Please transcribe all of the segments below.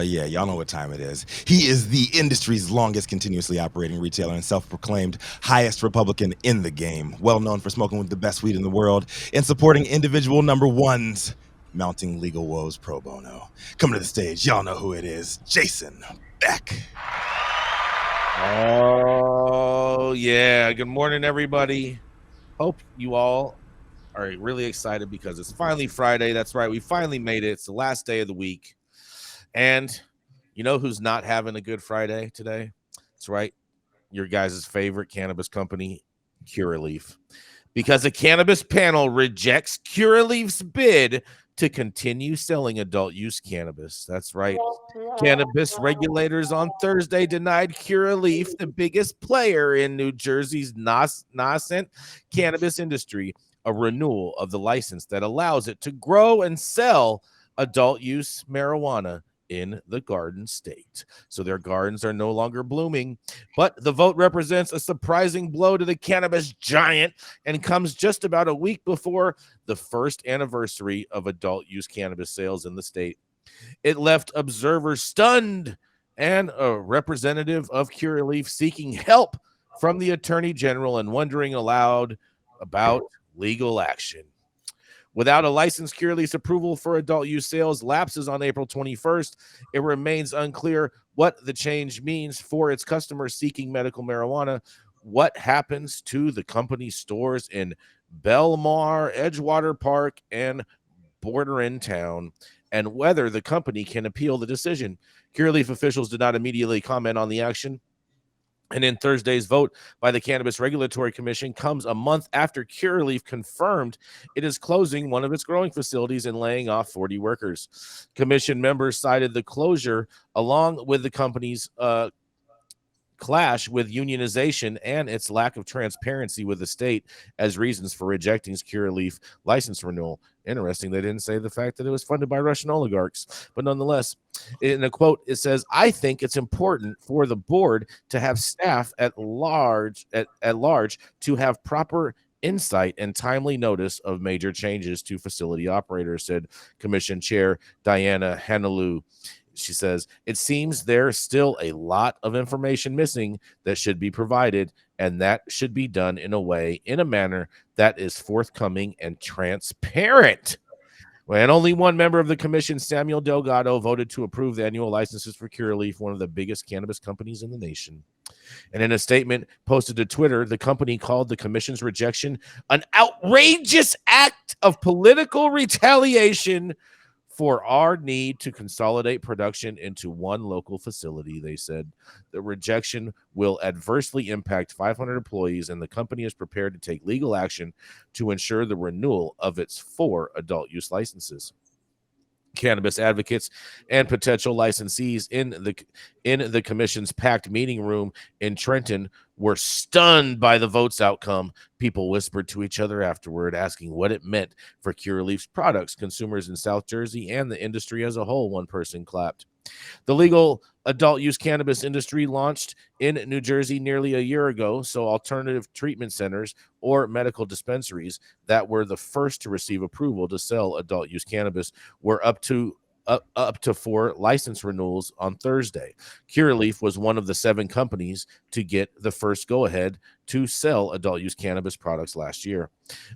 Yeah, y'all know what time it is. He is the industry's longest continuously operating retailer and self-proclaimed highest Republican in the game, well known for smoking with the best weed in the world and supporting individual number ones, mounting legal woes pro bono. Coming to the stage, y'all know who it is, Jason Beck. Oh, yeah. Good morning, everybody. Hope you all are really excited because it's finally Friday. That's right. We finally made it. It's the last day of the week. And you know who's not having a good Friday today? That's right. Your guys' favorite cannabis company, Curaleaf. Because a cannabis panel rejects Curaleaf's bid to continue selling adult use cannabis. That's right. Cannabis regulators on Thursday denied Curaleaf, the biggest player in New Jersey's nascent cannabis industry, a renewal of the license that allows it to grow and sell adult use marijuana in the Garden State. So their gardens are no longer blooming, but the vote represents a surprising blow to the cannabis giant and comes just about a week before the first anniversary of adult use cannabis sales in the state. It left observers stunned and a representative of Curaleaf seeking help from the attorney general and wondering aloud about legal action. Without a licensed Curaleaf's approval for adult use sales lapses on April 21st, it remains unclear what the change means for its customers seeking medical marijuana. What happens to the company's stores in Belmar, Edgewater Park, and Bordering Town, and whether the company can appeal the decision. Curaleaf officials did not immediately comment on the action. And in Thursday's vote by the Cannabis Regulatory Commission comes a month after Curaleaf confirmed it is closing one of its growing facilities and laying off 40 workers. Commission members cited the closure along with the company's clash with unionization and its lack of transparency with the state as reasons for rejecting Curaleaf license renewal. Interesting, they didn't say the fact that it was funded by Russian oligarchs, but nonetheless, in a quote, it says, "I think it's important for the board to have staff at large to have proper insight and timely notice of major changes to facility operators," said Commission Chair Diana Hanalou. She says, "It seems there's still a lot of information missing that should be provided, and that should be done in a manner that is forthcoming and transparent." And only one member of the commission, Samuel Delgado, voted to approve the annual licenses for Curaleaf, one of the biggest cannabis companies in the nation. And in a statement posted to Twitter, the company called the commission's rejection an outrageous act of political retaliation for our need to consolidate production into one local facility. They said the rejection will adversely impact 500 employees, and the company is prepared to take legal action to ensure the renewal of its 4 adult use licenses. Cannabis advocates and potential licensees in the commission's packed meeting room in Trenton were stunned by the vote's outcome. People whispered to each other afterward, asking what it meant for Curaleaf's products, consumers in South Jersey, and the industry as a whole. One person clapped. The legal adult use cannabis industry launched in New Jersey nearly a year ago, so alternative treatment centers or medical dispensaries that were the first to receive approval to sell adult use cannabis were up to 4 license renewals on Thursday. Curaleaf was one of the 7 companies to get the first go-ahead to sell adult use cannabis products last year.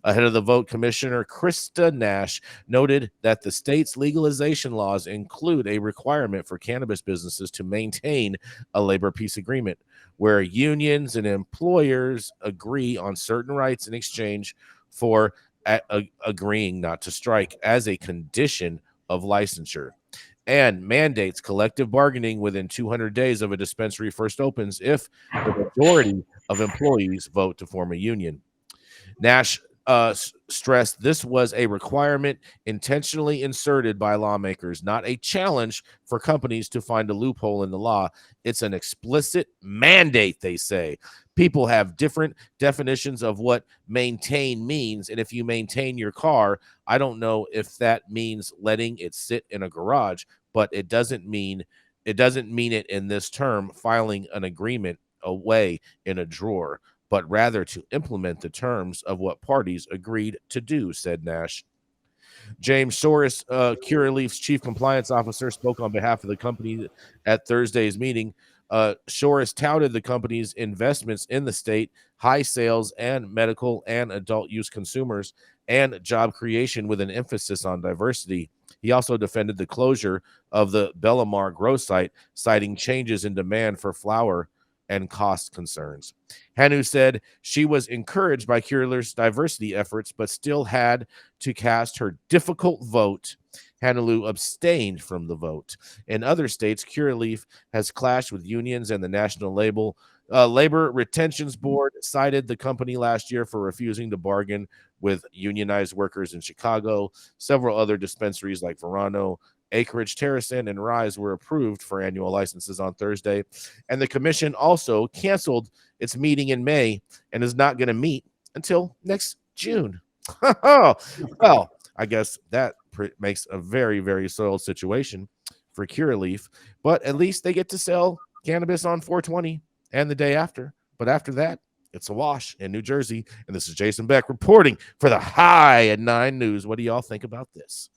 Ahead of the vote, Commissioner Krista Nash noted that the state's legalization laws include a requirement for cannabis businesses to maintain a labor peace agreement where unions and employers agree on certain rights in exchange for agreeing not to strike as a condition of licensure, and mandates collective bargaining within 200 days of a dispensary first opens if the majority of employees vote to form a union. Nash stressed this was a requirement intentionally inserted by lawmakers, not a challenge for companies to find a loophole in the law. It's an explicit mandate, they say. People have different definitions of what maintain means, and if you maintain your car, I don't know if that means letting it sit in a garage, but it doesn't mean it in this term, filing an agreement away in a drawer, but rather to implement the terms of what parties agreed to do, said Nash. James Soros, Curaleaf's chief compliance officer, spoke on behalf of the company at Thursday's meeting. Soros touted the company's investments in the state, high sales and medical and adult use consumers, and job creation with an emphasis on diversity. He also defended the closure of the Bellamar grow site, citing changes in demand for flower and cost concerns. Hanu said she was encouraged by Curaleaf's diversity efforts, but still had to cast her difficult vote. Hanalou abstained from the vote. In other states, Curaleaf has clashed with unions, and the National Labor Retentions Board cited the company last year for refusing to bargain with unionized workers in Chicago. Several other dispensaries like Verano, Acreage, Terracin, and Rise were approved for annual licenses on Thursday. And the commission also canceled its meeting in May and is not going to meet until next June. Well, I guess that makes a very, very soiled situation for Curaleaf, but at least they get to sell cannabis on 420 and the day after. But after that, it's a wash in New Jersey. And this is Jason Beck reporting for the High at 9 News. What do y'all think about this?